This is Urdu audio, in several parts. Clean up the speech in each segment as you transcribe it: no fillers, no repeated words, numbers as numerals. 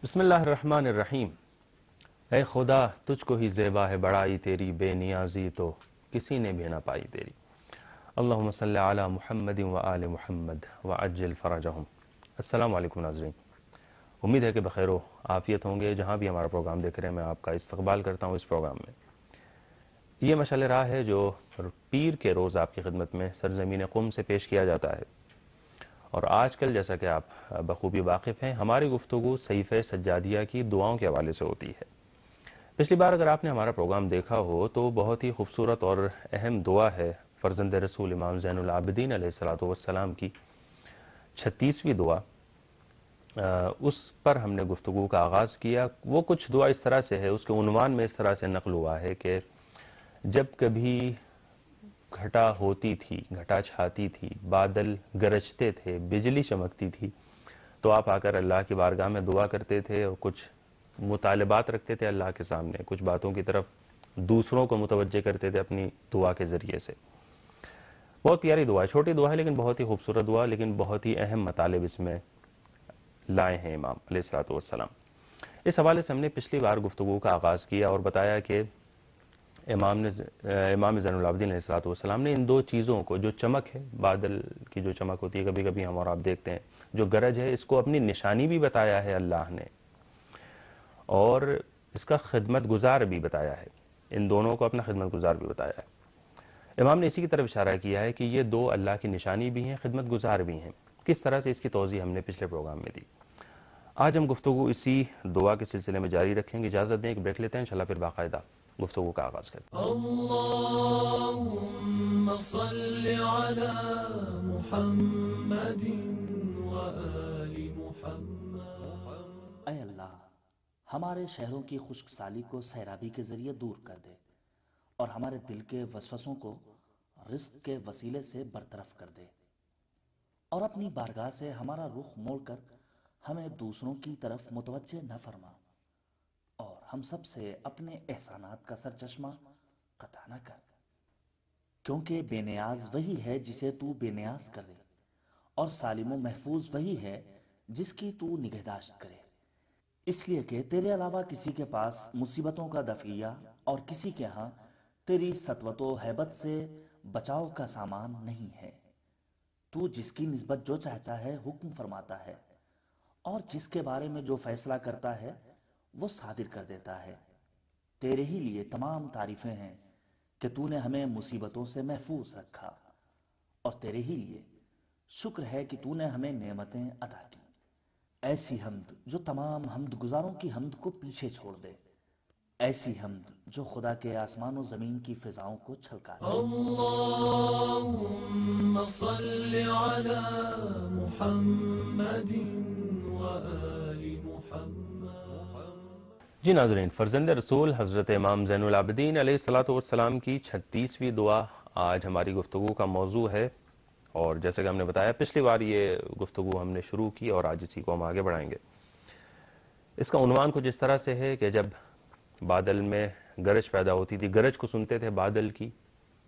بسم اللہ الرحمن الرحیم۔ اے خدا تجھ کو ہی زیبا ہے بڑائی تیری، بے نیازی تو کسی نے بھی نہ پائی تیری۔ اللہم صلی علی محمد و آل محمد وعجل فرجہم۔ السلام علیکم ناظرین، امید ہے کہ بخیر و عافیت ہوں گے جہاں بھی ہمارا پروگرام دیکھ رہے ہیں۔ میں آپ کا استقبال کرتا ہوں اس پروگرام میں۔ یہ مشعل راہ ہے جو پیر کے روز آپ کی خدمت میں سرزمین قم سے پیش کیا جاتا ہے، اور آج کل جیسا کہ آپ بخوبی واقف ہیں، ہماری گفتگو صحیفہ سجادیہ کی دعاؤں کے حوالے سے ہوتی ہے۔ پچھلی بار اگر آپ نے ہمارا پروگرام دیکھا ہو تو بہت ہی خوبصورت اور اہم دعا ہے فرزند رسول امام زین العابدین علیہ السلام کی 36ویں دعا، اس پر ہم نے گفتگو کا آغاز کیا۔ وہ کچھ دعا اس طرح سے ہے، اس کے عنوان میں اس طرح سے نقل ہوا ہے کہ جب کبھی گھٹا ہوتی تھی، گھٹا چھاتی تھی، بادل گرجتے تھے، بجلی چمکتی تھی، تو آپ آ کر اللہ کی بارگاہ میں دعا کرتے تھے اور کچھ مطالبات رکھتے تھے اللہ کے سامنے، کچھ باتوں کی طرف دوسروں کو متوجہ کرتے تھے اپنی دعا کے ذریعے سے۔ بہت پیاری دعا ہے، چھوٹی دعا ہے لیکن بہت ہی خوبصورت دعا، لیکن بہت ہی اہم مطالب اس میں لائے ہیں امام علیہ السلام۔ اس حوالے سے ہم نے پچھلی بار گفتگو کا آغاز کیا اور بتایا کہ امام زین العابدین علیہ السلام نے ان دو چیزوں کو، جو چمک ہے، بادل کی جو چمک ہوتی ہے کبھی کبھی ہم اور آپ دیکھتے ہیں، جو گرج ہے، اس کو اپنی نشانی بھی بتایا ہے اللہ نے، اور اس کا خدمت گزار بھی بتایا ہے، ان دونوں کو اپنا خدمت گزار بھی بتایا ہے۔ امام نے اسی کی طرف اشارہ کیا ہے کہ یہ دو اللہ کی نشانی بھی ہیں، خدمت گزار بھی ہیں۔ کس طرح سے اس کی توضیح ہم نے پچھلے پروگرام میں دی۔ آج ہم گفتگو اسی دعا کے سلسلے میں جاری رکھیں گے۔ اجازت دیں ایک بریک لیتے ہیں، انشاءاللہ پھر باقاعدہ گفتگو کا آغاز کرتے ہیں۔ اللهم صل على محمد وآل محمد۔ اے اللہ، ہمارے شہروں کی خشک سالی کو سیرابی کے ذریعے دور کر دے، اور ہمارے دل کے وسوسوں کو رزق کے وسیلے سے برطرف کر دے، اور اپنی بارگاہ سے ہمارا رخ موڑ کر ہمیں دوسروں کی طرف متوجہ نہ فرما، اور ہم سب سے اپنے احسانات کا سرچشمہ قطع نہ کر، کیونکہ بے نیاز وہی ہے جسے تو بے نیاز کر دے، اور سالم و محفوظ وہی ہے جس کی تو نگہداشت کرے، اس لیے کہ تیرے علاوہ کسی کے پاس مصیبتوں کا دفعیہ اور کسی کے ہاں تیری سطوت و ہیبت سے بچاؤ کا سامان نہیں ہے۔ تو جس کی نسبت جو چاہتا ہے حکم فرماتا ہے، اور جس کے بارے میں جو فیصلہ کرتا ہے وہ صادر کر دیتا ہے۔ تیرے ہی لیے تمام تعریفیں ہیں کہ تو نے ہمیں مصیبتوں سے محفوظ رکھا، اور تیرے ہی لیے شکر ہے کہ تو نے ہمیں نعمتیں عطا کی۔ ایسی حمد جو تمام حمد گزاروں کی حمد کو پیچھے چھوڑ دے، ایسی حمد جو خدا کے آسمان و زمین کی فضاؤں کو چھلکا دے۔ اللهم صل على محمد وآل محمد۔ جی ناظرین، فرزند رسول حضرت امام زین العابدین علیہ السلام کی 36ویں دعا آج ہماری گفتگو کا موضوع ہے، اور جیسے کہ ہم نے بتایا پچھلی بار یہ گفتگو ہم نے شروع کی اور آج اسی کو ہم آگے بڑھائیں گے۔ اس کا عنوان کچھ اس طرح سے ہے کہ جب بادل میں گرج پیدا ہوتی تھی، گرج کو سنتے تھے بادل کی،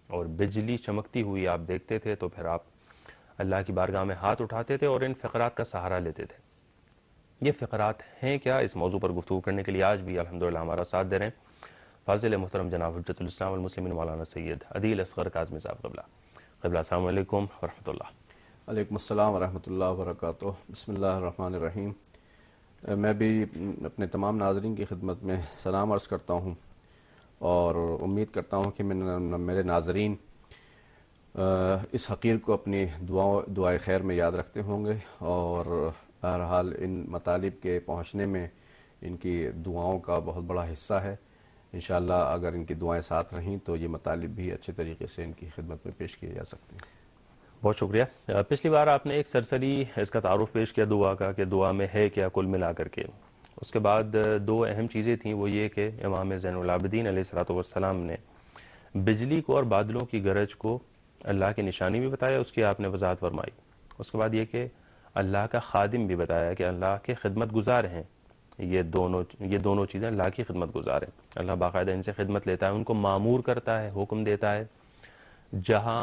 اور بجلی چمکتی ہوئی آپ دیکھتے تھے، تو پھر آپ اللہ کی بارگاہ میں ہاتھ اٹھاتے تھے اور ان فقرات کا سہارا لیتے تھے۔ یہ فقرات ہیں کیا؟ اس موضوع پر گفتگو کرنے کے لیے آج بھی الحمدللہ ہمارا ساتھ دے رہے ہیں فاضل محترم جناب حجت الاسلام والمسلمین مولانا سید عدیل اصغر کاظمی صاحب قبلہ۔ السلام علیکم ورحمۃ اللہ۔ علیکم السلام ورحمۃ اللہ وبرکاتہ۔ بسم اللہ الرحمن الرحیم۔ میں بھی اپنے تمام ناظرین کی خدمت میں سلام عرض کرتا ہوں، اور امید کرتا ہوں کہ میرے ناظرین اس حقیر کو اپنی دعائے خیر میں یاد رکھتے ہوں گے، اور بہرحال ان مطالب کے پہنچنے میں ان کی دعاؤں کا بہت بڑا حصہ ہے۔ انشاءاللہ اگر ان کی دعائیں ساتھ رہیں تو یہ مطالب بھی اچھے طریقے سے ان کی خدمت میں پیش کیے جا سکتے ہیں۔ بہت شکریہ۔ پچھلی بار آپ نے ایک سرسری اس کا تعارف پیش کیا دعا کا، کہ دعا میں ہے کیا کل ملا کر کے۔ اس کے بعد دو اہم چیزیں تھیں، وہ یہ کہ امام زین العابدین علیہ السلام نے بجلی کو اور بادلوں کی گرج کو اللہ کی نشانی بھی بتایا، اس کی آپ نے وضاحت فرمائی۔ اس کے بعد یہ کہ اللہ کا خادم بھی بتایا کہ اللہ کے خدمت گزار ہیں، یہ دونوں چیزیں اللہ کی خدمت گزار ہیں۔ اللہ باقاعدہ ان سے خدمت لیتا ہے، ان کو مامور کرتا ہے، حکم دیتا ہے، جہاں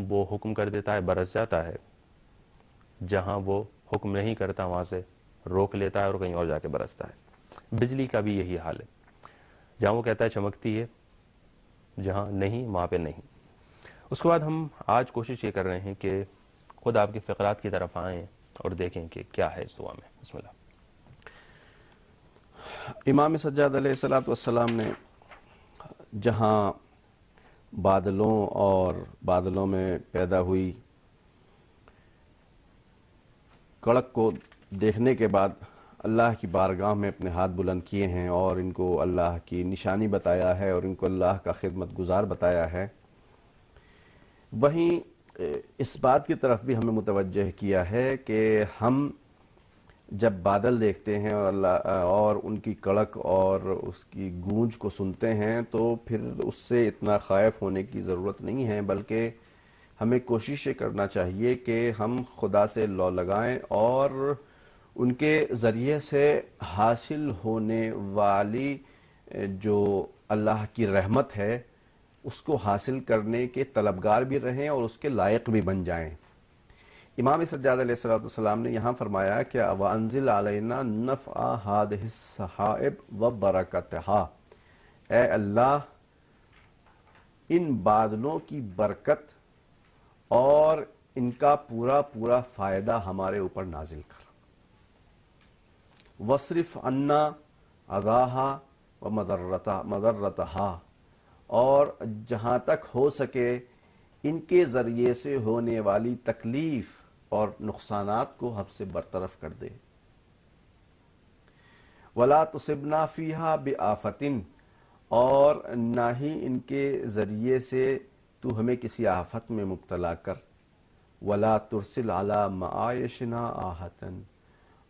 وہ حکم کر دیتا ہے برس جاتا ہے، جہاں وہ حکم نہیں کرتا وہاں سے روک لیتا ہے اور کہیں اور جا کے برستا ہے۔ بجلی کا بھی یہی حال ہے، جہاں وہ کہتا ہے چمکتی ہے، جہاں نہیں وہاں پہ نہیں۔ اس کے بعد ہم آج کوشش یہ کر رہے ہیں کہ خود آپ کے فقرات کی طرف آئیں اور دیکھیں کہ کیا ہے اس دعا میں۔ بسم اللہ۔ امام سجاد علیہ الصلوۃ والسلام نے جہاں بادلوں اور بادلوں میں پیدا ہوئی کڑک کو دیکھنے کے بعد اللہ کی بارگاہ میں اپنے ہاتھ بلند کیے ہیں اور ان کو اللہ کی نشانی بتایا ہے اور ان کو اللہ کا خدمت گزار بتایا ہے، وہیں اس بات کی طرف بھی ہمیں متوجہ کیا ہے کہ ہم جب بادل دیکھتے ہیں اور ان کی کڑک اور اس کی گونج کو سنتے ہیں تو پھر اس سے اتنا خائف ہونے کی ضرورت نہیں ہے، بلکہ ہمیں کوشش یہ کرنا چاہیے کہ ہم خدا سے لو لگائیں اور ان کے ذریعے سے حاصل ہونے والی جو اللہ کی رحمت ہے اس کو حاصل کرنے کے طلبگار بھی رہیں اور اس کے لائق بھی بن جائیں۔ امام سجاد علیہ السلام نے یہاں فرمایا کہ وَأَنزِلْ عَلَيْنَا نَفْعَ هَذِهِ السَّحَائِبِ وَبَرَكَتِهَا، اے اللہ ان بادلوں کی برکت اور ان کا پورا پورا فائدہ ہمارے اوپر نازل کر، وَاصْرِفْ عَنَّا عَذَاهَا وَمَضَرَّتَهَا، اور جہاں تک ہو سکے ان کے ذریعے سے ہونے والی تکلیف اور نقصانات کو ہم سے برطرف کر دے، وَلَا تُصِبْنَا فِيهَا بِآفَةٍ، اور نہ ہی ان کے ذریعے سے تو ہمیں کسی آفت میں مبتلا کر، وَلَا تُرْسِلْ عَلَى مَعَائِشِنَا آحَةً،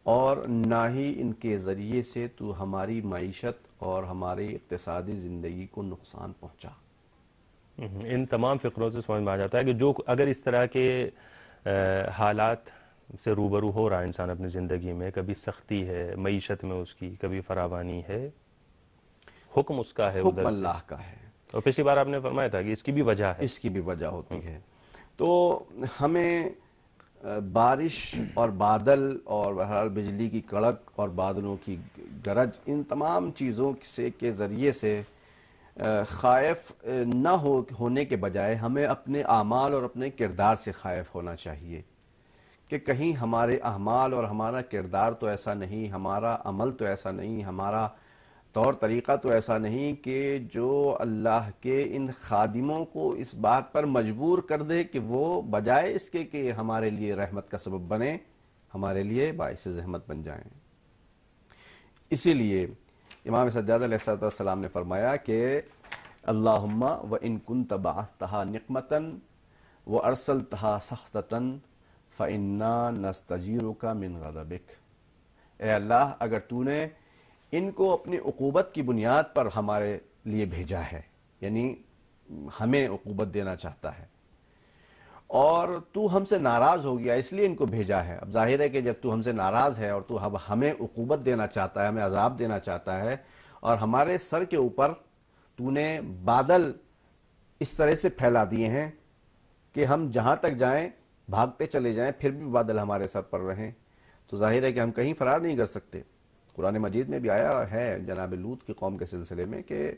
اور نہ ہی ان کے ذریعے سے تو ہماری معیشت اور ہماری اقتصادی زندگی کو نقصان پہنچا۔ ان تمام فقروں سے سمجھ میں آ جاتا ہے کہ جو اگر اس طرح کے حالات سے روبرو ہو رہا ہے انسان اپنی زندگی میں، کبھی سختی ہے معیشت میں اس کی، کبھی فراوانی ہے، حکم اس کا ہے حکم ادھر سے۔ اللہ کا ہے، اور پچھلی بار آپ نے فرمایا تھا کہ اس کی بھی وجہ ہے۔ اس کی بھی وجہ ہوتی ہے۔ تو ہمیں بارش اور بادل اور بہرحال بجلی کی کڑک اور بادلوں کی گرج، ان تمام چیزوں سے کے ذریعے سے خائف نہ ہونے کے بجائے ہمیں اپنے اعمال اور اپنے کردار سے خائف ہونا چاہیے کہ کہیں ہمارے اعمال اور ہمارا کردار تو ایسا نہیں، ہمارا عمل تو ایسا نہیں، ہمارا طور طریقہ تو ایسا نہیں کہ جو اللہ کے ان خادموں کو اس بات پر مجبور کر دے کہ وہ بجائے اس کے کہ ہمارے لیے رحمت کا سبب بنے، ہمارے لیے باعث زحمت بن جائیں۔ اسی لیے امام سجاد علیہ السلام نے فرمایا کہ اللہم وَإِن كُنْتَ بَعَثْتَهَا نِقْمَةً وَأَرْسَلْتَهَا سَخْطَةً فَإِنَّا نَسْتَجِيرُكَ مِنْ غَضَبِكَ، اے اللہ اگر تو نے ان کو اپنی عقوبت کی بنیاد پر ہمارے لیے بھیجا ہے، یعنی ہمیں عقوبت دینا چاہتا ہے، اور تو ہم سے ناراض ہو گیا اس لیے ان کو بھیجا ہے۔ اب ظاہر ہے کہ جب تو ہم سے ناراض ہے اور تو اب ہمیں عقوبت دینا چاہتا ہے، ہمیں عذاب دینا چاہتا ہے، اور ہمارے سر کے اوپر تو نے بادل اس طرح سے پھیلا دیے ہیں کہ ہم جہاں تک جائیں بھاگتے چلے جائیں پھر بھی بادل ہمارے سر پر رہیں، تو ظاہر ہے کہ ہم کہیں فرار نہیں کر سکتے۔ قرآن مجید میں بھی آیا ہے جناب لوط کی قوم کے سلسلے میں کہ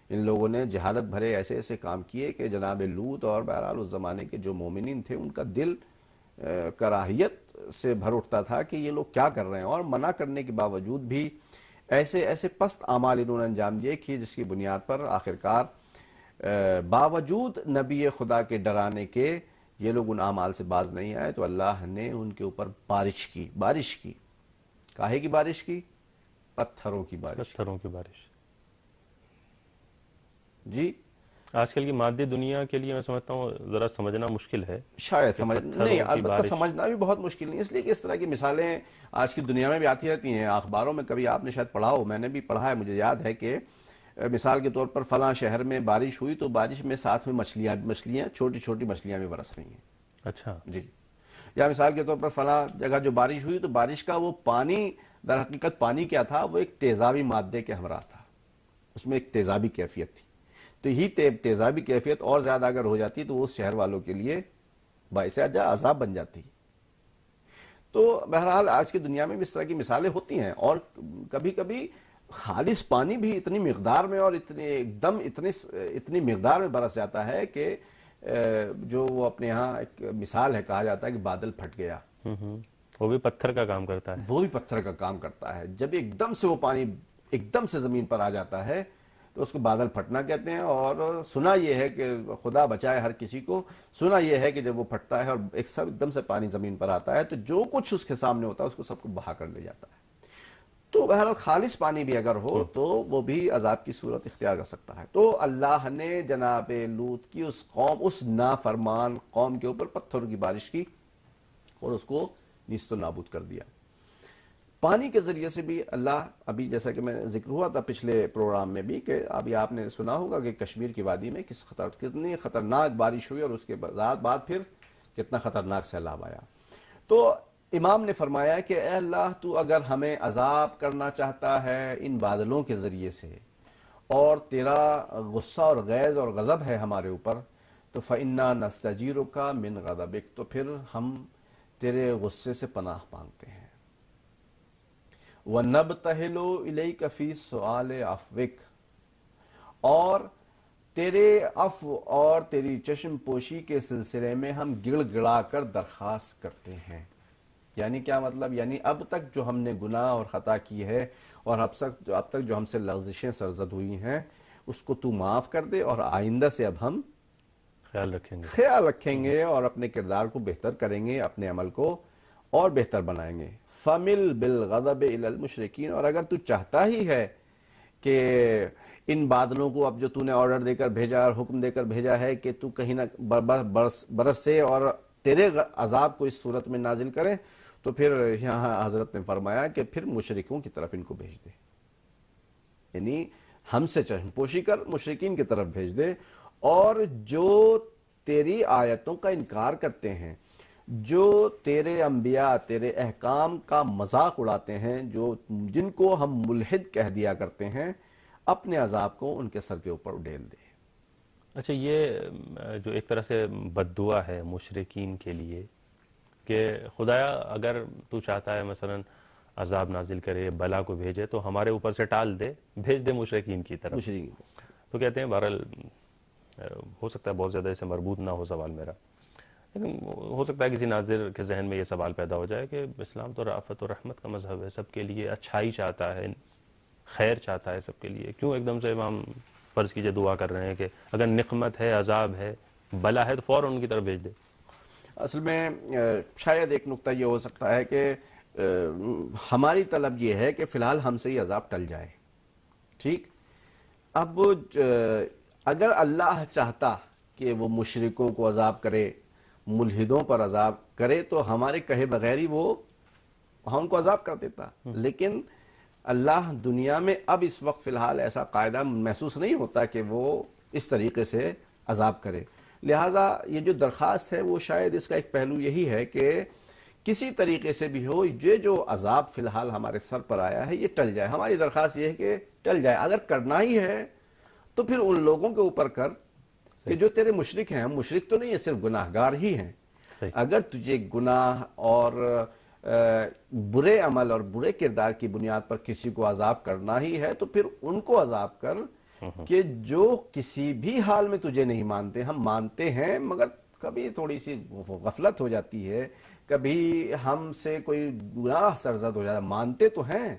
ان لوگوں نے جہالت بھرے ایسے ایسے کام کیے کہ جناب لوط اور بہرحال اس زمانے کے جو مومنین تھے ان کا دل کراہیت سے بھر اٹھتا تھا کہ یہ لوگ کیا کر رہے ہیں، اور منع کرنے کے باوجود بھی ایسے ایسے پست اعمال انہوں نے انجام دیے کہ جس کی بنیاد پر آخرکار باوجود نبی خدا کے ڈرانے کے یہ لوگ ان اعمال سے باز نہیں آئے، تو اللہ نے ان کے اوپر بارش کی۔ کاہے کی بارش کی؟ پتھروں کی بارش۔ پتھروں کی بارش۔ جی آج کل کی مادی دنیا کے لیے میں سمجھتا ہوں ذرا سمجھنا مشکل ہے، شاید نہیں، البتہ بارش سمجھنا بھی بہت مشکل نہیں، اس لیے کہ اس طرح کی مثالیں آج کی دنیا میں بھی آتی رہتی ہیں، اخباروں میں کبھی آپ نے شاید پڑھا ہو، میں نے بھی پڑھا ہے، مجھے یاد ہے کہ مثال کے طور پر فلاں شہر میں بارش ہوئی تو بارش میں ساتھ میں مچھلیاں چھوٹی چھوٹی مچھلیاں بھی برس رہی ہیں۔ اچھا جی، یا مثال کے طور پر فلاں جگہ جو بارش ہوئی تو بارش کا وہ پانی، در حقیقت پانی کیا تھا، وہ ایک تیزابی مادے کے ہمراہ تھا، اس میں ایک تیزابی کیفیت تھی، تو ہی تیزابی کیفیت اور زیادہ اگر ہو جاتی تو وہ اس شہر والوں کے لیے باعث عذاب بن جاتی۔ تو بہرحال آج کی دنیا میں بھی اس طرح کی مثالیں ہوتی ہیں، اور کبھی کبھی خالص پانی بھی اتنی مقدار میں اور اتنی مقدار میں برس جاتا ہے کہ جو وہ اپنے یہاں ایک مثال ہے، کہا جاتا ہے کہ بادل پھٹ گیا، وہ بھی پتھر کا کام کرتا ہے. وہ بھی پتھر کا کام کرتا ہے. جب ایک دم سے وہ پانی ایک دم سے زمین پر آ جاتا ہے تو اس کو بادل پھٹنا کہتے ہیں. اور سنا یہ ہے کہ خدا بچائے ہر کسی کو، سنا یہ ہے کہ جب وہ پھٹتا ہے اور ایک دم سے پانی زمین پر آتا ہے تو جو کچھ اس کے سامنے ہوتا ہے اس کو سب کو بہا کر لے جاتا ہے. تو بہرحال خالص پانی بھی اگر ہو تو وہ بھی عذاب کی صورت اختیار کر سکتا ہے. تو اللہ نے جناب لوط کی اس نافرمان قوم کے اوپر پتھروں کی بارش کی اور اس کو نیست و نابود کر دیا. پانی کے ذریعے سے بھی اللہ، ابھی جیسا کہ میں ذکر ہوا تھا پچھلے پروگرام میں بھی، کہ ابھی آپ نے سنا ہوگا کہ کشمیر کی وادی میں کتنی خطرناک بارش ہوئی اور اس کے بعد پھر کتنا خطرناک سیلاب آیا. تو امام نے فرمایا کہ اے اللہ، تو اگر ہمیں عذاب کرنا چاہتا ہے ان بادلوں کے ذریعے سے اور تیرا غصہ اور غیظ اور غضب ہے ہمارے اوپر، تو فَإِنَّا نَسْتَجِيرُكَ مِنْ غَضَبِكَ، تو پھر ہم تیرے غصے سے پناہ مانگتے ہیں. وَنَبْتَهِلُ إِلَيْكَ فِي سُؤَالِ عَفْوِكَ، اور تیرے عفو اور تیری چشم پوشی کے سلسلے میں ہم گڑ گڑا کر درخواست کرتے ہیں. یعنی کیا مطلب؟ یعنی اب تک جو ہم نے گناہ اور خطا کی ہے اور اب تک جو ہم سے لغزشیں سرزد ہوئی ہیں اس کو تو معاف کر دے، اور آئندہ سے اب ہم خیال رکھیں گے اور اپنے کردار کو بہتر کریں گے، اپنے عمل کو اور بہتر بنائیں گے. فَمِلْ بِالْغَضَبِ إِلَى الْمُشْرِكِينَ، اور اگر تو چاہتا ہی ہے کہ ان بادلوں کو اب جو تو نے آرڈر دے کر بھیجا اور حکم دے کر بھیجا ہے کہ تو کہیں نہ برس سے اور تیرے عذاب کو اس صورت میں نازل کرے، تو پھر یہاں حضرت نے فرمایا کہ پھر مشرکوں کی طرف ان کو بھیج دے. یعنی ہم سے چشم پوشی کر مشرکین کی طرف بھیج دے، اور جو تیری آیتوں کا انکار کرتے ہیں، جو تیرے انبیاء تیرے احکام کا مذاق اڑاتے ہیں، جن کو ہم ملحد کہہ دیا کرتے ہیں، اپنے عذاب کو ان کے سر کے اوپر اڈیل دے. اچھا، یہ جو ایک طرح سے بد دعا ہے مشرکین کے لیے کہ خدایا اگر تو چاہتا ہے مثلا عذاب نازل کرے، بلا کو بھیجے، تو ہمارے اوپر سے ٹال دے، بھیج دے مشرکین کی طرف. تو کہتے ہیں بہرحال ہو سکتا ہے بہت زیادہ اسے مربوط نہ ہو سوال میرا، لیکن ہو سکتا ہے کسی ناظر کے ذہن میں یہ سوال پیدا ہو جائے کہ اسلام تو رافت و رحمت کا مذہب ہے، سب کے لیے اچھائی چاہتا ہے، خیر چاہتا ہے سب کے لیے، کیوں ایک دم سے امام فرض کیجئے دعا کر رہے ہیں کہ اگر نقمت ہے، عذاب ہے، بلا ہے تو فوراً ان کی طرف بھیج دے؟ اصل میں شاید ایک نقطہ یہ ہو سکتا ہے کہ ہماری طلب یہ ہے کہ فی الحال ہم سے یہ عذاب ٹل جائے. ٹھیک، اب اگر اللہ چاہتا کہ وہ مشرکوں کو عذاب کرے، ملحدوں پر عذاب کرے، تو ہمارے کہے بغیر ہی وہ ان کو عذاب کر دیتا. لیکن اللہ دنیا میں اب اس وقت فی الحال ایسا قاعدہ محسوس نہیں ہوتا کہ وہ اس طریقے سے عذاب کرے. لہٰذا یہ جو درخواست ہے وہ شاید اس کا ایک پہلو یہی ہے کہ کسی طریقے سے بھی ہو یہ جو عذاب فی الحال ہمارے سر پر آیا ہے یہ ٹل جائے. ہماری درخواست یہ ہے کہ ٹل جائے. اگر کرنا ہی ہے تو پھر ان لوگوں کے اوپر کر کہ جو تیرے مشرک ہیں. ہم مشرک تو نہیں ہیں، صرف گناہگار ہی ہیں. اگر تجھے گناہ اور برے عمل اور برے کردار کی بنیاد پر کسی کو عذاب کرنا ہی ہے تو پھر ان کو عذاب کر کہ جو کسی بھی حال میں تجھے نہیں مانتے. ہم مانتے ہیں مگر کبھی تھوڑی سی غفلت ہو جاتی ہے، کبھی ہم سے کوئی گناہ سرزد ہو جاتا ہے. مانتے تو ہیں،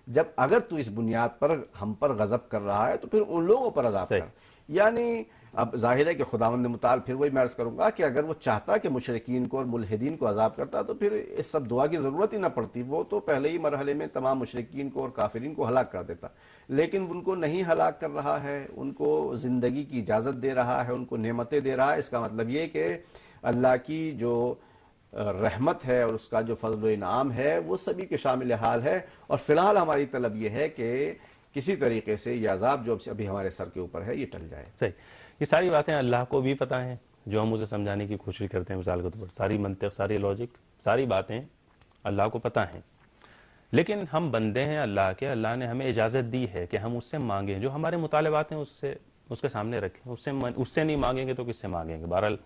جب اگر تو اس بنیاد پر ہم پر غضب کر رہا ہے تو پھر ان لوگوں پر عذاب کر. یعنی اب ظاہر ہے کہ خداوند متعال پھر وہی میں عرض کروں گا کہ اگر وہ چاہتا کہ مشرکین کو اور ملحدین کو عذاب کرتا تو پھر اس سب دعا کی ضرورت ہی نہ پڑتی. وہ تو پہلے ہی مرحلے میں تمام مشرکین کو اور کافرین کو ہلاک کر دیتا. لیکن ان کو نہیں ہلاک کر رہا ہے، ان کو زندگی کی اجازت دے رہا ہے، ان کو نعمتیں دے رہا ہے. اس کا مطلب یہ کہ اللہ کی جو رحمت ہے اور اس کا جو فضل و انعام ہے وہ سبھی کے شامل حال ہے. اور فی الحال ہماری طلب یہ ہے کہ کسی طریقے سے یہ عذاب جو ابھی ہمارے سر کے اوپر ہے یہ ٹل جائے. صحیح. یہ ساری باتیں اللہ کو بھی پتہ ہیں جو ہم اسے سمجھانے کی کوشش کرتے ہیں. مثال کے طور پر ساری منطق، ساری لاجک، ساری باتیں اللہ کو پتہ ہیں، لیکن ہم بندے ہیں اللہ کے. اللہ نے ہمیں اجازت دی ہے کہ ہم اس سے مانگیں، جو ہمارے مطالبات ہیں اس کے سامنے رکھیں. اس سے نہیں مانگیں گے تو کس سے مانگیں گے؟ بہرحال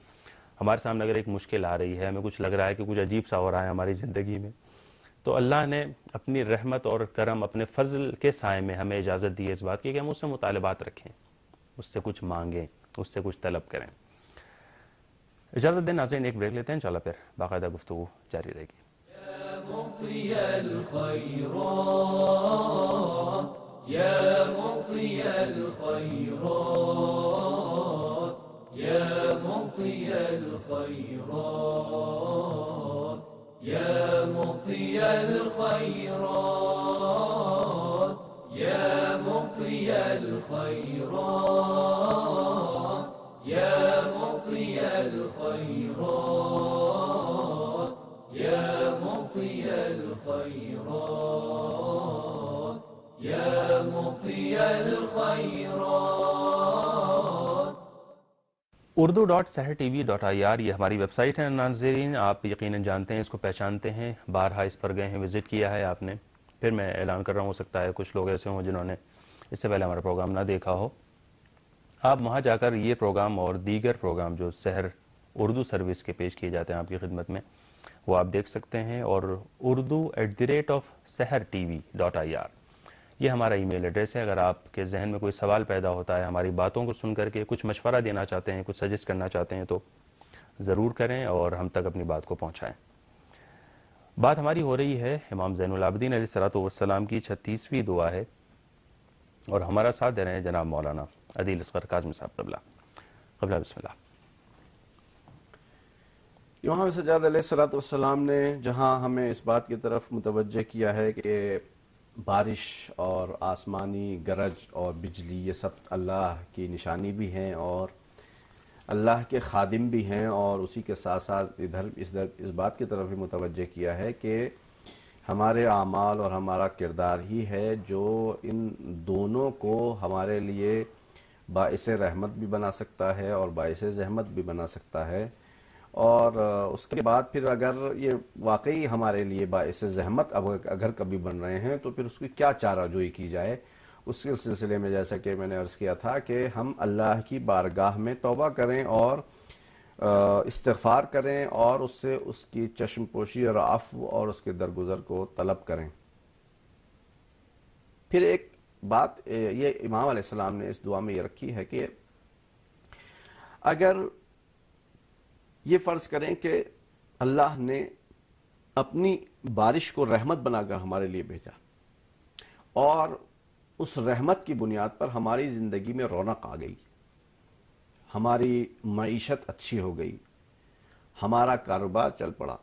ہمارے سامنے اگر ایک مشکل آ رہی ہے، ہمیں کچھ لگ رہا ہے کہ کچھ عجیب سا ہو رہا ہے ہماری زندگی میں، تو اللہ نے اپنی رحمت اور کرم، اپنے فضل کے سائے میں ہمیں اجازت دی ہے اس بات کی کہ ہم اس سے مطالبات رکھیں، اس سے کچھ مانگیں، اس سے کچھ طلب کریں۔ اجازت دیں ناظرین، ایک بریک لیتے ہیں، انشاءاللہ پھر باقاعدہ گفتگو جاری رہے گی۔ مقضي الخيرات يا مقضي الخيرات يا مقضي الخيرات يا مقضي الخيرات يا مقضي الخيرات يا مقضي الخيرات يا مقضي الخيرات يا مقضي الخيرات۔ urdu.seher.tv.ir یہ ہماری ویب سائٹ ہے ناظرین، آپ یقیناً جانتے ہیں، اس کو پہچانتے ہیں، بارہا اس پر گئے ہیں، وزٹ کیا ہے آپ نے۔ پھر میں اعلان کر رہا ہوں، ہو سکتا ہے کچھ لوگ ایسے ہوں جنہوں نے اس سے پہلے ہمارا پروگرام نہ دیکھا ہو۔ آپ وہاں جا کر یہ پروگرام اور دیگر پروگرام جو سحر اردو سروس کے پیش کیے جاتے ہیں آپ کی خدمت میں، وہ آپ دیکھ سکتے ہیں۔ اور urdu@seher.tv.ir یہ ہمارا ای میل ایڈریس ہے۔ اگر آپ کے ذہن میں کوئی سوال پیدا ہوتا ہے، ہماری باتوں کو سن کر کے کچھ مشورہ دینا چاہتے ہیں، کچھ سجیسٹ کرنا چاہتے ہیں، تو ضرور کریں اور ہم تک اپنی بات کو پہنچائیں۔ بات ہماری ہو رہی ہے امام زین العابدین علیہ الصلوۃ والسلام کی 36ویں دعا ہے، اور ہمارا ساتھ دے رہے ہیں جناب مولانا عدیل اصغر کاظمی صاحب قبلہ بسم اللہ۔ امام سجاد علیہ السلام نے جہاں ہمیں اس بات کی طرف متوجہ کیا ہے کہ بارش اور آسمانی گرج اور بجلی یہ سب اللہ کی نشانی بھی ہیں اور اللہ کے خادم بھی ہیں، اور اسی کے ساتھ ساتھ اس بات کی طرف بھی متوجہ کیا ہے کہ ہمارے اعمال اور ہمارا کردار ہی ہے جو ان دونوں کو ہمارے لیے باعث رحمت بھی بنا سکتا ہے اور باعث زحمت بھی بنا سکتا ہے۔ اور اس کے بعد پھر اگر یہ واقعی ہمارے لیے باعث زحمت اگر کبھی بن رہے ہیں تو پھر اس کی کیا چارہ جوئی کی جائے، اس کے سلسلے میں جیسا کہ میں نے عرض کیا تھا کہ ہم اللہ کی بارگاہ میں توبہ کریں اور استغفار کریں اور اس سے اس کی چشم پوشی اور عفو اور اس کے درگزر کو طلب کریں۔ پھر ایک بات یہ امام علیہ السلام نے اس دعا میں یہ رکھی ہے کہ اگر یہ فرض کریں کہ اللہ نے اپنی بارش کو رحمت بنا کر ہمارے لیے بھیجا اور اس رحمت کی بنیاد پر ہماری زندگی میں رونق آ گئی، ہماری معیشت اچھی ہو گئی، ہمارا کاروبار چل پڑا،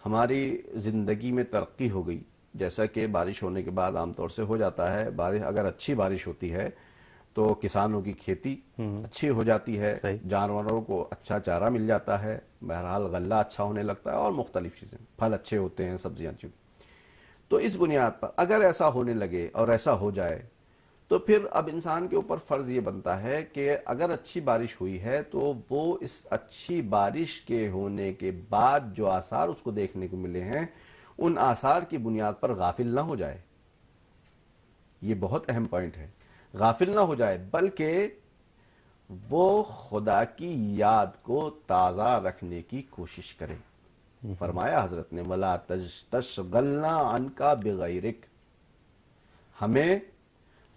ہماری زندگی میں ترقی ہو گئی، جیسا کہ بارش ہونے کے بعد عام طور سے ہو جاتا ہے۔ اگر اچھی بارش ہوتی ہے تو کسانوں کی کھیتی اچھی ہو جاتی ہے، جانوروں کو اچھا چارہ مل جاتا ہے، بہرحال غلہ اچھا ہونے لگتا ہے اور مختلف چیزیں، پھل اچھے ہوتے ہیں، سبزیاں اچھی۔ تو اس بنیاد پر اگر ایسا ہونے لگے اور ایسا ہو جائے تو پھر اب انسان کے اوپر فرض یہ بنتا ہے کہ اگر اچھی بارش ہوئی ہے تو وہ اس اچھی بارش کے ہونے کے بعد جو آثار اس کو دیکھنے کو ملے ہیں ان آثار کی بنیاد پر غافل نہ ہو جائے۔ یہ بہت اہم پوائنٹ ہے، غافل نہ ہو جائے بلکہ وہ خدا کی یاد کو تازہ رکھنے کی کوشش کرے۔ فرمایا حضرت نے وَلَا تَشْغَلْنَا عَنْكَ بِغَيْرِكَ، ہمیں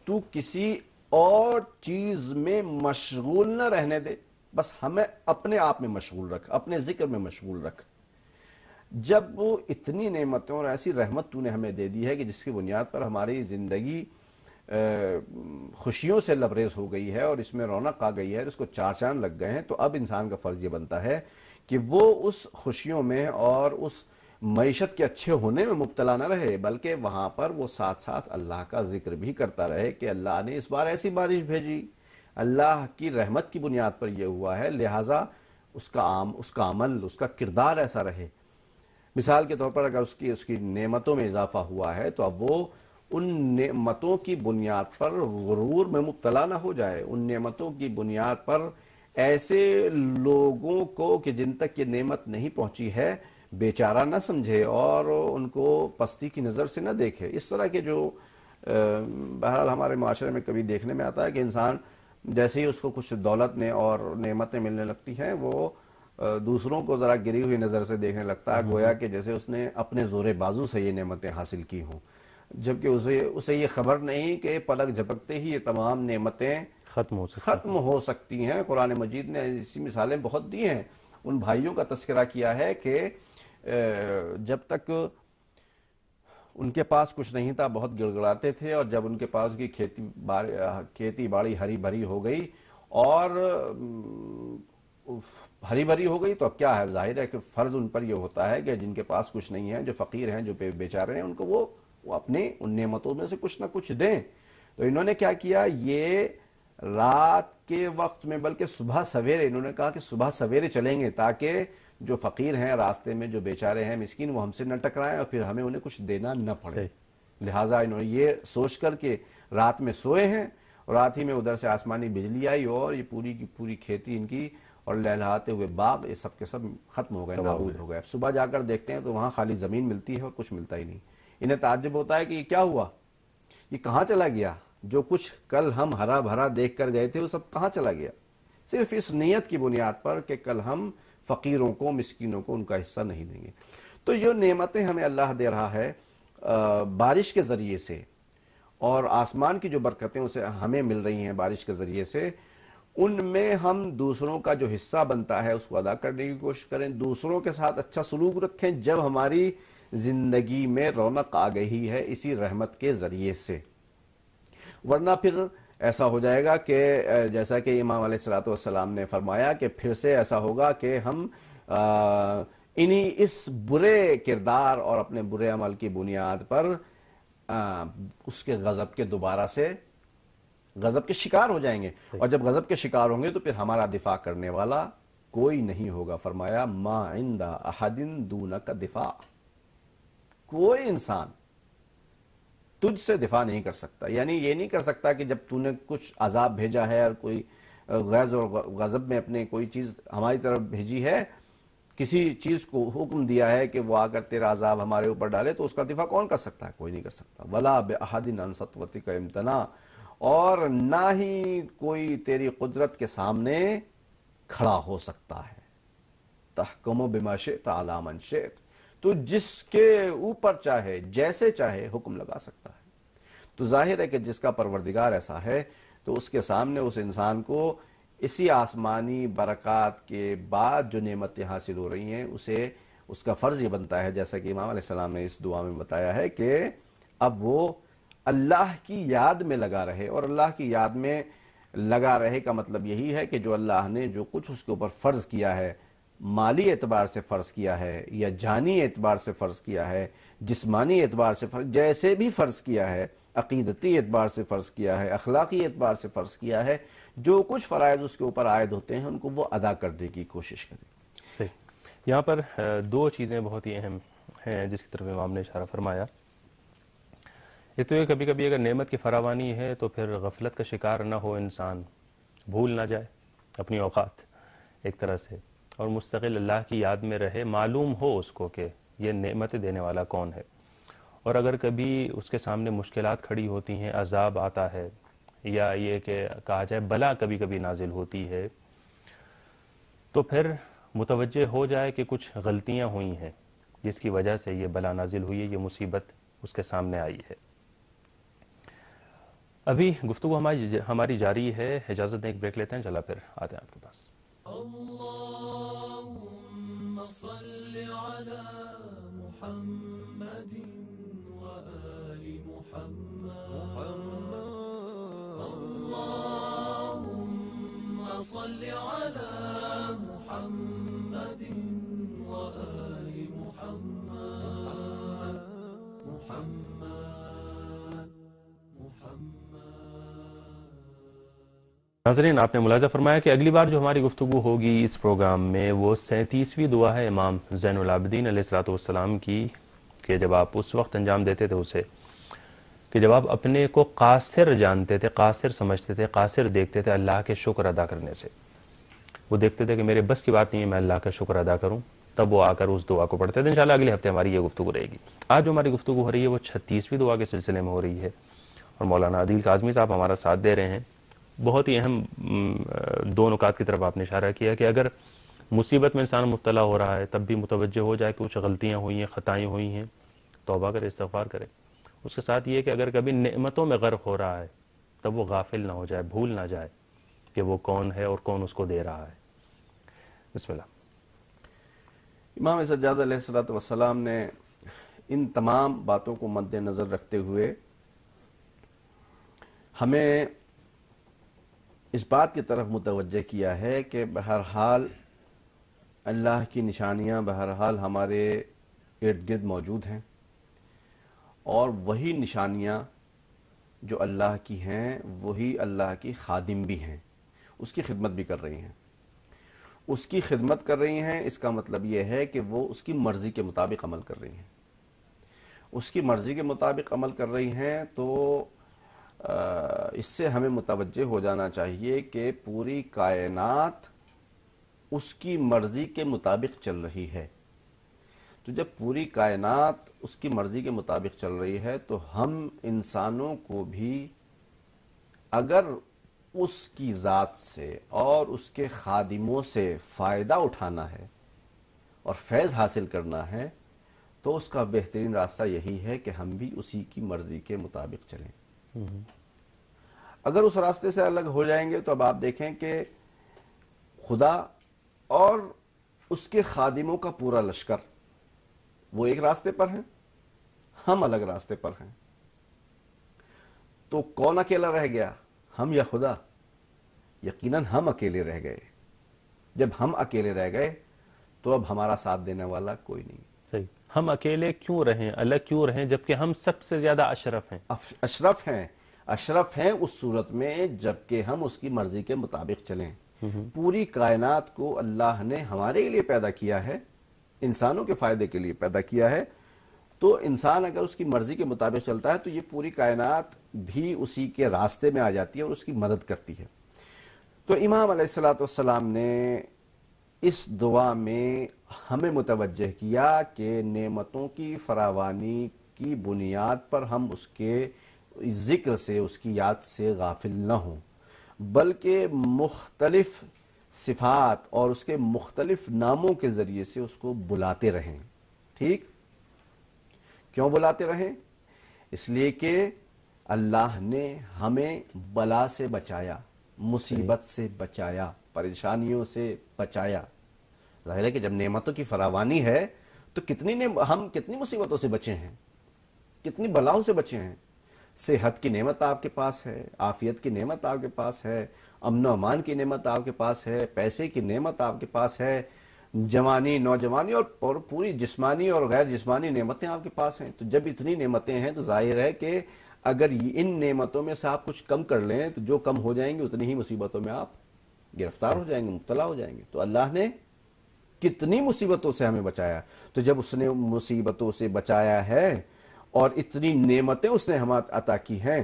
تو کسی اور چیز میں مشغول نہ رہنے دے، بس ہمیں اپنے آپ میں مشغول رکھ، اپنے ذکر میں مشغول رکھ۔ جب وہ اتنی نعمتوں اور ایسی رحمت تو نے ہمیں دے دی ہے کہ جس کی بنیاد پر ہماری زندگی خوشیوں سے لبریز ہو گئی ہے اور اس میں رونق آ گئی ہے، اس کو چار چاند لگ گئے ہیں، تو اب انسان کا فرض یہ بنتا ہے کہ وہ اس خوشیوں میں اور اس معیشت کے اچھے ہونے میں مبتلا نہ رہے، بلکہ وہاں پر وہ ساتھ ساتھ اللہ کا ذکر بھی کرتا رہے کہ اللہ نے اس بار ایسی بارش بھیجی، اللہ کی رحمت کی بنیاد پر یہ ہوا ہے، لہٰذا اس کا عمل، اس کا کردار ایسا رہے۔ مثال کے طور پر اگر اس کی نعمتوں میں اضافہ ہوا ہے تو اب وہ ان نعمتوں کی بنیاد پر غرور میں مبتلا نہ ہو جائے، ان نعمتوں کی بنیاد پر ایسے لوگوں کو کہ جن تک یہ نعمت نہیں پہنچی ہے بیچارہ نہ سمجھے اور ان کو پستی کی نظر سے نہ دیکھے۔ اس طرح کے جو بہرحال ہمارے معاشرے میں کبھی دیکھنے میں آتا ہے کہ انسان جیسے ہی اس کو کچھ دولت میں اور نعمتیں ملنے لگتی ہیں وہ دوسروں کو ذرا گری ہوئی نظر سے دیکھنے لگتا ہے، گویا کہ جیسے اس نے اپنے زور بازو سے یہ نعمتیں حاصل کی ہوں، جبکہ اسے یہ خبر نہیں کہ پلک جھپکتے ہی یہ تمام نعمتیں ختم ہو سکتی ہیں۔ قرآن مجید نے ایسی مثالیں بہت دی ہیں۔ ان بھائیوں کا تذکرہ کیا ہے کہ جب تک ان کے پاس کچھ نہیں تھا بہت گڑگڑاتے تھے، اور جب ان کے پاس کی کھیتی باڑی ہری بھری ہو گئی، اور ہری بھری ہو گئی تو اب کیا ہے، ظاہر ہے کہ فرض ان پر یہ ہوتا ہے کہ جن کے پاس کچھ نہیں ہے، جو فقیر ہیں، جو بیچارے ہیں، ان کو وہ اپنے ان نعمتوں میں سے کچھ نہ کچھ دیں۔ تو انہوں نے کیا کیا، یہ رات کے وقت میں بلکہ صبح سویرے، انہوں نے کہا کہ صبح سویرے چلیں گے تاکہ جو فقیر ہیں راستے میں، جو بیچارے ہیں مسکین، وہ ہم سے نہ ٹکرائیں اور پھر ہمیں انہیں کچھ دینا نہ پڑے۔ لہٰذا انہوں نے یہ سوچ کر کے رات میں سوئے ہیں، اور رات ہی میں ادھر سے آسمانی بجلی آئی اور یہ پوری کی پوری کھیتی ان کی اور لہلہاتے ہوئے باغ یہ سب کے سب ختم ہو گئے، نابود ہو گئے۔ اب صبح جا کر دیکھتے ہیں تو وہاں خالی زمین ملتی ہے اور کچھ ملتا ہی نہیں۔ انہیں تعجب ہوتا ہے کہ یہ کیا ہوا، یہ کہاں چلا گیا، جو کچھ کل ہم ہرا بھرا دیکھ کر گئے تھے وہ سب کہاں چلا گیا، صرف اس نیت کی بنیاد پر کہ کل ہم فقیروں کو، مسکینوں کو ان کا حصہ نہیں دیں گے۔ تو یہ نعمتیں ہمیں اللہ دے رہا ہے بارش کے ذریعے سے، اور آسمان کی جو برکتیں اسے ہمیں مل رہی ہیں بارش کے ذریعے سے، ان میں ہم دوسروں کا جو حصہ بنتا ہے اس کو ادا کرنے کی کوشش کریں، دوسروں کے ساتھ اچھا سلوک رکھیں جب ہماری زندگی میں رونق آ گئی ہے اسی رحمت کے ذریعے سے۔ ورنہ پھر ایسا ہو جائے گا کہ جیسا کہ امام علیہ السلام نے فرمایا کہ پھر سے ایسا ہوگا کہ ہم اس برے کردار اور اپنے برے عمل کی بنیاد پر اس کے غضب کے دوبارہ سے غضب کے شکار ہو جائیں گے، اور جب غضب کے شکار ہوں گے تو پھر ہمارا دفاع کرنے والا کوئی نہیں ہوگا۔ فرمایا ما عند احد دونک دفاع، کوئی انسان تجھ سے دفاع نہیں کر سکتا، یعنی یہ نہیں کر سکتا کہ جب تو نے کچھ عذاب بھیجا ہے اور کوئی غیظ اور غضب میں اپنے کوئی چیز ہماری طرف بھیجی ہے، کسی چیز کو حکم دیا ہے کہ وہ آ کر تیرا عذاب ہمارے اوپر ڈالے، تو اس کا دفاع کون کر سکتا ہے؟ کوئی نہیں کر سکتا۔ ولا بأحد عن سطوتک امتناع، اور نہ ہی کوئی تیری قدرت کے سامنے کھڑا ہو سکتا ہے۔ تحکم بما شئت علی من شئت، تو جس کے اوپر چاہے جیسے چاہے حکم لگا سکتا ہے۔ تو ظاہر ہے کہ جس کا پروردگار ایسا ہے تو اس کے سامنے اس انسان کو اسی آسمانی برکات کے بعد جو نعمتیں حاصل ہو رہی ہیں اسے اس کا فرض یہ بنتا ہے، جیسا کہ امام علیہ السلام نے اس دعا میں بتایا ہے، کہ اب وہ اللہ کی یاد میں لگا رہے، اور اللہ کی یاد میں لگا رہے کا مطلب یہی ہے کہ جو اللہ نے جو کچھ اس کے اوپر فرض کیا ہے، مالی اعتبار سے فرض کیا ہے یا جانی اعتبار سے فرض کیا ہے، جسمانی اعتبار سے فرض، جیسے بھی فرض کیا ہے، عقیدتی اعتبار سے فرض کیا ہے، اخلاقی اعتبار سے فرض کیا ہے، جو کچھ فرائض اس کے اوپر عائد ہوتے ہیں ان کو وہ ادا کرنے کی کوشش کریں۔ صحیح۔ یہاں پر دو چیزیں بہت ہی اہم ہیں جس کی طرف امام نے اشارہ فرمایا۔ ایک تو یہ کبھی کبھی اگر نعمت کی فراوانی ہے تو پھر غفلت کا شکار نہ ہو انسان، بھول نہ جائے اپنی اوقات ایک طرح سے، اور مستقل اللہ کی یاد میں رہے، معلوم ہو اس کو کہ یہ نعمت دینے والا کون ہے۔ اور اگر کبھی اس کے سامنے مشکلات کھڑی ہوتی ہیں، عذاب آتا ہے، یا یہ کہ کہا جائے بلا کبھی کبھی نازل ہوتی ہے، تو پھر متوجہ ہو جائے کہ کچھ غلطیاں ہوئی ہیں جس کی وجہ سے یہ بلا نازل ہوئی ہے، یہ مصیبت اس کے سامنے آئی ہے۔ ابھی گفتگو ہماری جاری ہے، اجازت دیں ایک بریک لیتے ہیں، چلا پھر آتے ہیں آپ کے پاس۔ اللهم صل على محمد وآل محمد اللهم صل على محمد وآل محمد ناظرین، آپ نے ملاحظہ فرمایا کہ اگلی بار جو ہماری گفتگو ہوگی اس پروگرام میں وہ 37ویں دعا ہے امام زین العابدین علیہ السلام کی، کہ جب آپ اس وقت انجام دیتے تھے اسے کہ جب آپ اپنے کو قاصر جانتے تھے، قاصر سمجھتے تھے، قاصر دیکھتے تھے اللہ کے شکر ادا کرنے سے، وہ دیکھتے تھے کہ میرے بس کی بات نہیں ہے میں اللہ کا شکر ادا کروں، تب وہ آ کر اس دعا کو پڑھتے تھے۔ انشاءاللہ اگلے ہفتے ہماری یہ گفتگو رہے گی۔ آج جو ہماری گفتگو ہو رہی ہے وہ 36ویں دعا کے سلسلے میں ہو رہی ہے، اور مولانا عادل کاظمی صاحب ہمارا ساتھ دے رہے ہیں۔ بہت ہی اہم دو نکات کی طرف آپ نے اشارہ کیا کہ اگر مصیبت میں انسان مبتلا ہو رہا ہے تب بھی متوجہ ہو جائے کہ کچھ غلطیاں ہوئی ہیں، خطائیں ہوئی ہیں، توبہ کرے، استغفار کرے۔ اس کے ساتھ یہ کہ اگر کبھی نعمتوں میں غرق ہو رہا ہے تب وہ غافل نہ ہو جائے، بھول نہ جائے کہ وہ کون ہے اور کون اس کو دے رہا ہے۔ بسم اللہ۔ امام سجاد علیہ السلام نے ان تمام باتوں کو مد نظر رکھتے ہوئے ہمیں اس بات کی طرف متوجہ کیا ہے کہ بہرحال اللہ کی نشانیاں بہرحال ہمارے ارد گرد موجود ہیں، اور وہی نشانیاں جو اللہ کی ہیں وہی اللہ کی خادم بھی ہیں، اس کی خدمت بھی کر رہی ہیں۔ اس کی خدمت کر رہی ہیں، اس کا مطلب یہ ہے کہ وہ اس کی مرضی کے مطابق عمل کر رہی ہیں۔ اس کی مرضی کے مطابق عمل کر رہی ہیں تو اس سے ہمیں متوجہ ہو جانا چاہیے کہ پوری کائنات اس کی مرضی کے مطابق چل رہی ہے۔ تو جب پوری کائنات اس کی مرضی کے مطابق چل رہی ہے تو ہم انسانوں کو بھی اگر اس کی ذات سے اور اس کے خادموں سے فائدہ اٹھانا ہے اور فیض حاصل کرنا ہے تو اس کا بہترین راستہ یہی ہے کہ ہم بھی اسی کی مرضی کے مطابق چلیں۔ اگر اس راستے سے الگ ہو جائیں گے تو اب آپ دیکھیں کہ خدا اور اس کے خادموں کا پورا لشکر وہ ایک راستے پر ہیں، ہم الگ راستے پر ہیں، تو کون اکیلا رہ گیا، ہم یا خدا؟ یقیناً ہم اکیلے رہ گئے۔ جب ہم اکیلے رہ گئے تو اب ہمارا ساتھ دینے والا کوئی نہیں۔ صحیح۔ ہم اکیلے کیوں رہیں، الگ کیوں رہیں، جبکہ ہم سب سے زیادہ اشرف ہیں؟ اشرف ہیں اس صورت میں جبکہ ہم اس کی مرضی کے مطابق چلیں۔ پوری کائنات کو اللہ نے ہمارے لیے پیدا کیا ہے، انسانوں کے فائدے کے لیے پیدا کیا ہے، تو انسان اگر اس کی مرضی کے مطابق چلتا ہے تو یہ پوری کائنات بھی اسی کے راستے میں آ جاتی ہے اور اس کی مدد کرتی ہے۔ تو امام علیہ السلام نے اس دعا میں ہمیں متوجہ کیا کہ نعمتوں کی فراوانی کی بنیاد پر ہم اس کے ذکر سے، اس کی یاد سے غافل نہ ہوں، بلکہ مختلف صفات اور اس کے مختلف ناموں کے ذریعے سے اس کو بلاتے رہیں۔ ٹھیک؟ کیوں بلاتے رہیں؟ اس لیے کہ اللہ نے ہمیں بلا سے بچایا، مصیبت سے بچایا، پریشانیوں سے بچایا۔ ظاہر ہے کہ جب نعمتوں کی فراوانی ہے تو ہم کتنی مصیبتوں سے بچے ہیں، کتنی بلاؤں سے بچے ہیں۔ صحت کی نعمت آپ کے پاس ہے، عافیت کی نعمت آپ کے پاس ہے، امن و امان کی نعمت آپ کے پاس ہے، پیسے کی نعمت آپ کے پاس ہے، جوانی، نوجوانی اور پوری جسمانی اور غیر جسمانی نعمتیں آپ کے پاس ہیں۔ تو جب اتنی نعمتیں ہیں تو ظاہر ہے کہ اگر ان نعمتوں میں سے آپ کچھ کم کر لیں تو جو کم ہو جائیں گے اتنی ہی مصیبتوں میں آپ گرفتار ہو جائیں گے، مبتلا ہو جائیں گے۔ تو اللہ نے کتنی مصیبتوں سے ہمیں بچایا، تو جب اس نے مصیبتوں سے بچایا ہے اور اتنی نعمتیں اس نے ہمیں عطا کی ہیں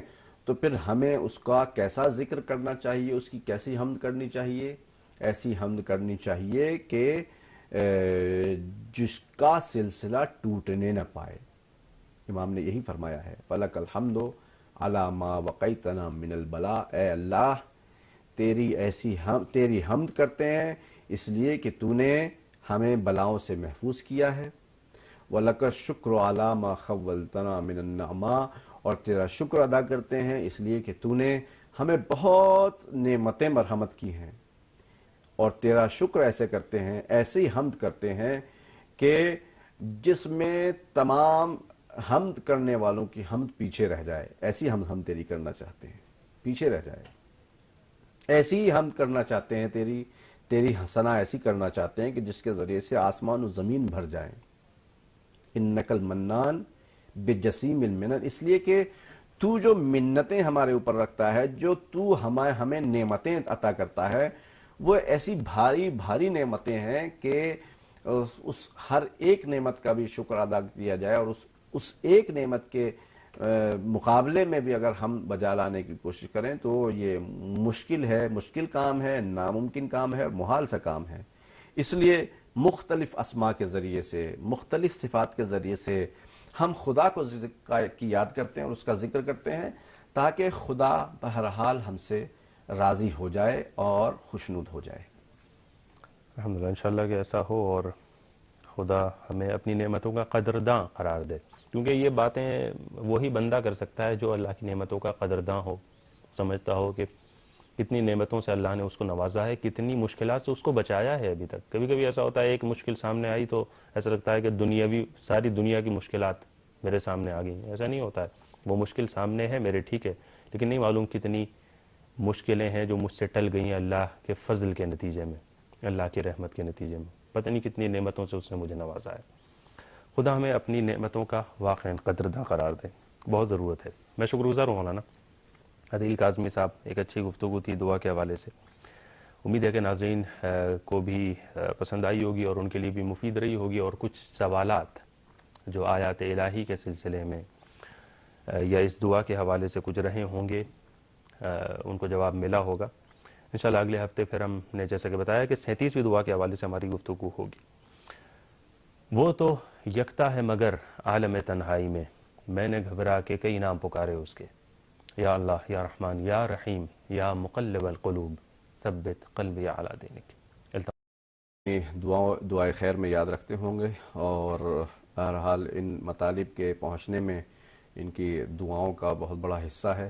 تو پھر ہمیں اس کا کیسا ذکر کرنا چاہیے، اس کی کیسی حمد کرنی چاہیے؟ ایسی حمد کرنی چاہیے کہ جس کا سلسلہ ٹوٹنے نہ پائے۔ امام نے یہی فرمایا ہے، فَلَكَ الْحَمْدُ عَلَى مَا وَقَيْتَنَا مِنَ الْبَلَاءِ، اے اللہ تیری حمد کرتے ہیں اس لیے کہ تو نے ہمیں بلاؤں سے محفوظ کیا ہے۔ وَلَكَ الشُّكْرُ عَلَى مَا خَوَّلْتَنَا مِنَ النَّعْمَا، اور تیرا شکر ادا کرتے ہیں اس لیے کہ تو نے ہمیں بہت نعمتیں مرحمت کی ہیں، اور تیرا شکر ایسے کرتے ہیں، ایسے ہی حمد کرتے ہیں کہ جس میں تمام حمد کرنے والوں کی حمد پیچھے رہ جائے، ایسی حمد ہم تیری کرنا چاہتے ہیں، پیچھے رہ جائے، ایسی ہی حمد کرنا چاہتے ہیں، تیری ثنا ایسی کرنا چاہتے ہیں کہ جس کے ذریعے سے آسمان و زمین بھر جائیں۔ انک المنان بجسیم المنن، اس لیے کہ تو جو منتیں ہمارے اوپر رکھتا ہے، جو تو ہمیں نعمتیں عطا کرتا ہے، وہ ایسی بھاری بھاری نعمتیں ہیں کہ اس ہر ایک نعمت کا بھی شکر ادا کیا جائے، اور اس ایک نعمت کے مقابلے میں بھی اگر ہم بجا لانے کی کوشش کریں تو یہ مشکل کام ہے، ناممکن کام ہے، محال سا کام ہے۔ اس لیے مختلف اسماء کے ذریعے سے، مختلف صفات کے ذریعے سے ہم خدا کو کی یاد کرتے ہیں اور اس کا ذکر کرتے ہیں تاکہ خدا بہرحال ہم سے راضی ہو جائے اور خوشنود ہو جائے۔ الحمدللہ انشاءاللہ کہ ایسا ہو اور خدا ہمیں اپنی نعمتوں کا قدرداں قرار دے، کیونکہ یہ باتیں وہی بندہ کر سکتا ہے جو اللہ کی نعمتوں کا قدرداں ہو، سمجھتا ہو کہ کتنی نعمتوں سے اللہ نے اس کو نوازا ہے، کتنی مشکلات سے اس کو بچایا ہے ابھی تک۔ کبھی کبھی ایسا ہوتا ہے ایک مشکل سامنے آئی تو ایسا لگتا ہے کہ ساری دنیا کی مشکلات میرے سامنے آ گئی۔ ایسا نہیں ہوتا ہے، وہ مشکل سامنے ہے میرے، ٹھیک ہے، لیکن نہیں معلوم کتنی مشکلیں ہیں جو مجھ سے ٹل گئی ہیں اللہ کے فضل کے نتیجے میں، اللہ کی رحمت کے نتیجے میں، پتہ نہیں کتنی نعمتوں سے اس نے مجھے نوازا ہے۔ خدا ہمیں اپنی نعمتوں کا واقعاً قدرداں قرار دے، بہت ضرورت ہے۔ میں شکر گزار ہوں مولانا عدیل کاظمی صاحب، ایک اچھی گفتگو تھی دعا کے حوالے سے، امید ہے کہ ناظرین کو بھی پسند آئی ہوگی اور ان کے لیے بھی مفید رہی ہوگی، اور کچھ سوالات جو آیات الہی کے سلسلے میں یا اس دعا کے حوالے سے کچھ رہے ہوں گے ان کو جواب ملا ہوگا۔ انشاءاللہ اگلے ہفتے پھر ہم نے جیسا کہ بتایا کہ 37ویں دعا کے حوالے سے ہماری گفتگو ہوگی۔ وہ تو یکتا ہے مگر عالم تنہائی میں نے گھبرا کے کئی نام پکارے اس کے، یا اللہ یا رحمان یا رحیم یا مقلب القلوب ثبت قلبی علی دینک۔ دعائے خیر میں یاد رکھتے ہوں گے، اور بہرحال ان مطالب کے پہنچنے میں ان کی دعاؤں کا بہت بڑا حصہ ہے۔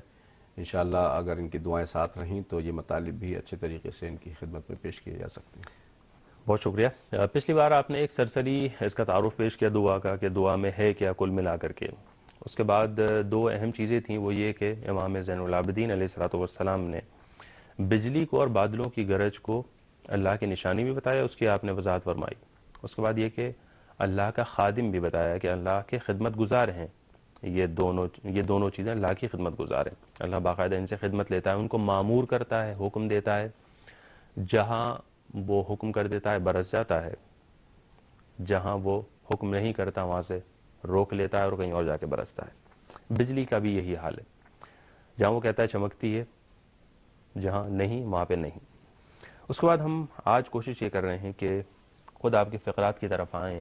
انشاءاللہ اگر ان کی دعائیں ساتھ رہیں تو یہ مطالب بھی اچھے طریقے سے ان کی خدمت میں پیش کیے جا سکتے ہیں۔ بہت شکریہ۔ پچھلی بار آپ نے ایک سرسری اس کا تعارف پیش کیا دعا کا کہ دعا میں ہے کیا کل ملا کر کے۔ اس کے بعد دو اہم چیزیں تھیں، وہ یہ کہ امام زین العابدین علیہ السلام نے بجلی کو اور بادلوں کی گرج کو اللہ کی نشانی بھی بتایا، اس کی آپ نے وضاحت فرمائی۔ اس کے بعد یہ کہ اللہ کا خادم بھی بتایا کہ اللہ کے خدمت گزار ہیں، یہ دونوں چیزیں اللہ کی خدمت گزار ہیں، اللہ باقاعدہ ان سے خدمت لیتا ہے، ان کو مامور کرتا ہے، حکم دیتا ہے، جہاں وہ حکم کر دیتا ہے برس جاتا ہے، جہاں وہ حکم نہیں کرتا وہاں سے روک لیتا ہے اور کہیں اور جا کے برستا ہے۔ بجلی کا بھی یہی حال ہے، جہاں وہ کہتا ہے چمکتی ہے، جہاں نہیں وہاں پہ نہیں۔ اس کے بعد ہم آج کوشش یہ کر رہے ہیں کہ خود آپ کے فقرات کی طرف آئیں۔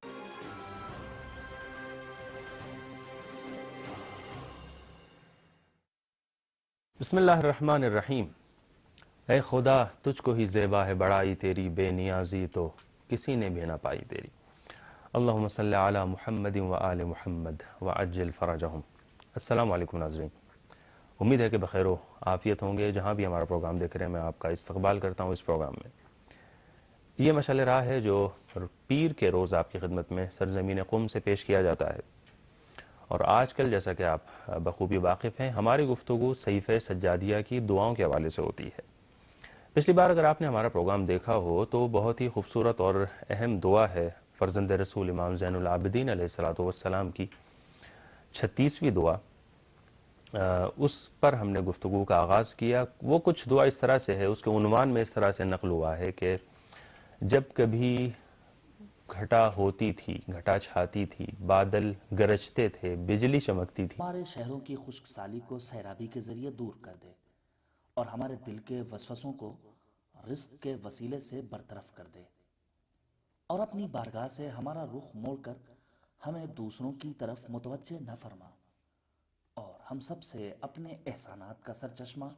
بسم اللہ الرحمن الرحیم۔ اے خدا تجھ کو ہی زیبا ہے بڑائی تیری، بے نیازی تو کسی نے بھی نہ پائی تیری۔ اللہم صلی علی محمد و آل محمد وعجل فرجہم۔ السلام علیکم ناظرین، امید ہے کہ بخیر و عافیت ہوں گے جہاں بھی ہمارا پروگرام دیکھ رہے ہیں۔ میں آپ کا استقبال کرتا ہوں اس پروگرام میں۔ یہ مشعل راہ ہے جو پیر کے روز آپ کی خدمت میں سرزمین قم سے پیش کیا جاتا ہے، اور آج کل جیسا کہ آپ بخوبی واقف ہیں ہماری گفتگو صحیفہ سجادیہ کی دعاؤں کے حوالے سے ہوتی ہے۔ پچھلی بار اگر آپ نے ہمارا پروگرام دیکھا ہو تو بہت ہی خوبصورت اور اہم دعا ہے فرزند رسول امام زین العابدین علیہ السلام کی 36ویں دعا، اس پر ہم نے گفتگو کا آغاز کیا۔ وہ کچھ دعا اس طرح سے ہے، اس کے عنوان میں اس طرح سے نقل ہوا ہے کہ جب کبھی گھٹا ہوتی تھی، گھٹا چھاتی تھی، بادل گرجتے تھے، بجلی چمکتی تھی، ہمارے شہروں کی خشک سالی کو سیرابی کے ذریعے دور کر دے، اور ہمارے دل کے وسوسوں کو رزق کے وسیلے سے برطرف کر دے، اور اپنی بارگاہ سے ہمارا رخ موڑ کر ہمیں دوسروں کی طرف متوجہ نہ فرما، اور ہم سب سے اپنے احسانات کا سرچشمہ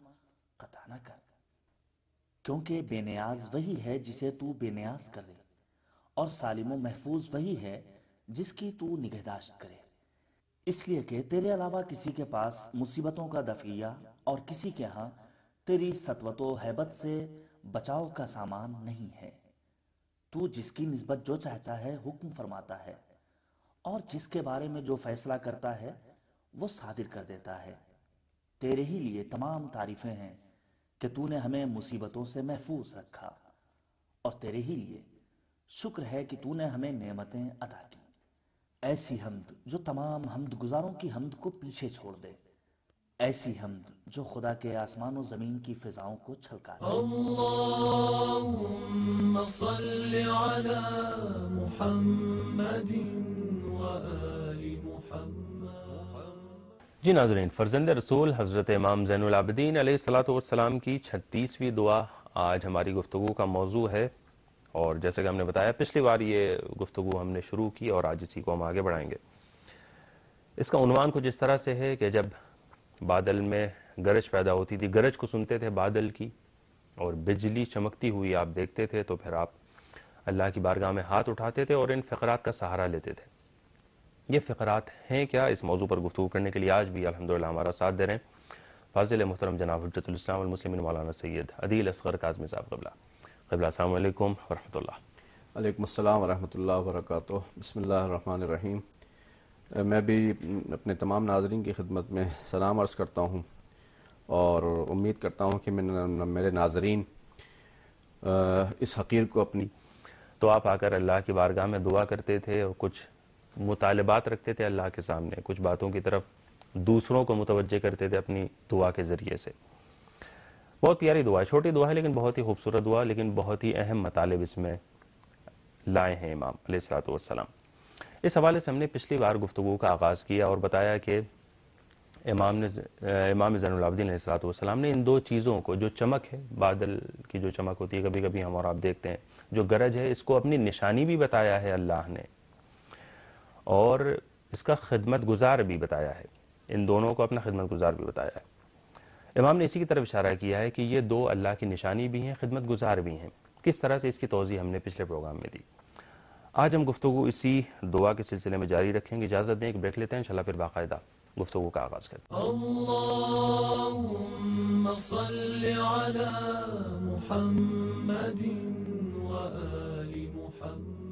قطع نہ کر، کیونکہ بے نیاز وہی ہے جسے تو بے نیاز کر دے، اور سالم و محفوظ وہی ہے جس کی تو نگہداشت کرے، اس لیے کہ تیرے علاوہ کسی کے پاس مصیبتوں کا دفعیہ اور کسی کے ہاں تیری سطوت و ہیبت سے بچاؤ کا سامان نہیں ہے۔ تو جس کی نسبت جو چاہتا ہے حکم فرماتا ہے، اور جس کے بارے میں جو فیصلہ کرتا ہے وہ صادر کر دیتا ہے۔ تیرے ہی لیے تمام تعریفیں ہیں کہ تو نے ہمیں مصیبتوں سے محفوظ رکھا، اور تیرے ہی لیے شکر ہے کہ تو نے ہمیں نعمتیں عطا کی۔ ایسی حمد جو تمام حمد گزاروں کی حمد کو پیچھے چھوڑ دے، ایسی حمد جو خدا کے آسمان و زمین کی فضاؤں کو چھلکا دے۔ اللهم صل على محمد وآل محمد۔ جی ناظرین، فرزند رسول حضرت امام زین العابدین علیہ السلام کی 36ویں دعا آج ہماری گفتگو کا موضوع ہے، اور جیسے کہ ہم نے بتایا پچھلی بار یہ گفتگو ہم نے شروع کی اور آج اسی کو ہم آگے بڑھائیں گے۔ اس کا عنوان کچھ اس طرح سے ہے کہ جب بادل میں گرج پیدا ہوتی تھی، گرج کو سنتے تھے بادل کی، اور بجلی چمکتی ہوئی آپ دیکھتے تھے، تو پھر آپ اللہ کی بارگاہ میں ہاتھ اٹھاتے تھے اور ان فقرات کا سہارا لیتے تھے۔ یہ فقرات ہیں کیا؟ اس موضوع پر گفتگو کرنے کے لیے آج بھی الحمدللہ ہمارا ساتھ دے رہے ہیں فاضل محترم جناب حجت الاسلام والمسلمین مولانا سید عدیل اصغر کاظمی صاحب قبلہ۔ قبلہ السلام علیکم ورحمۃ اللہ۔ علیکم السلام ورحمۃ اللہ وبرکاتہ۔ بسم اللہ الرحمن الرحیم۔ میں بھی اپنے تمام ناظرین کی خدمت میں سلام عرض کرتا ہوں اور امید کرتا ہوں کہ میرے ناظرین اس حقیر کو اپنی تو آپ آ کر اللہ کی بارگاہ میں دعا کرتے تھے اور کچھ مطالبات رکھتے تھے اللہ کے سامنے، کچھ باتوں کی طرف دوسروں کو متوجہ کرتے تھے اپنی دعا کے ذریعے سے۔ بہت پیاری دعا ہے، چھوٹی دعا ہے لیکن بہت ہی خوبصورت دعا، لیکن بہت ہی اہم مطالب اس میں لائے ہیں امام علیہ الصلوۃ والسلام۔ اس حوالے سے ہم نے پچھلی بار گفتگو کا آغاز کیا اور بتایا کہ امام زین العابدین علیہ الصلوۃ والسلام نے ان دو چیزوں کو، جو چمک ہے، بادل کی جو چمک ہوتی ہے کبھی کبھی ہم اور آپ دیکھتے ہیں، جو گرج ہے، اس کو اپنی نشانی بھی بتایا ہے اللہ نے، اور اس کا خدمت گزار بھی بتایا ہے، ان دونوں کو اپنا خدمت گزار بھی بتایا ہے۔ امام نے اسی کی طرف اشارہ کیا ہے کہ یہ دو اللہ کی نشانی بھی ہیں، خدمت گزار بھی ہیں۔ کس طرح سے اس کی توضیح ہم نے پچھلے پروگرام میں دی۔ آج ہم گفتگو اسی دعا کے سلسلے میں جاری رکھیں گے۔ اجازت دیں ایک بریک لیتے ہیں، انشاءاللہ پھر باقاعدہ گفتگو کا آغاز کرتے ہیں۔ اللهم صل على محمد وآل محمد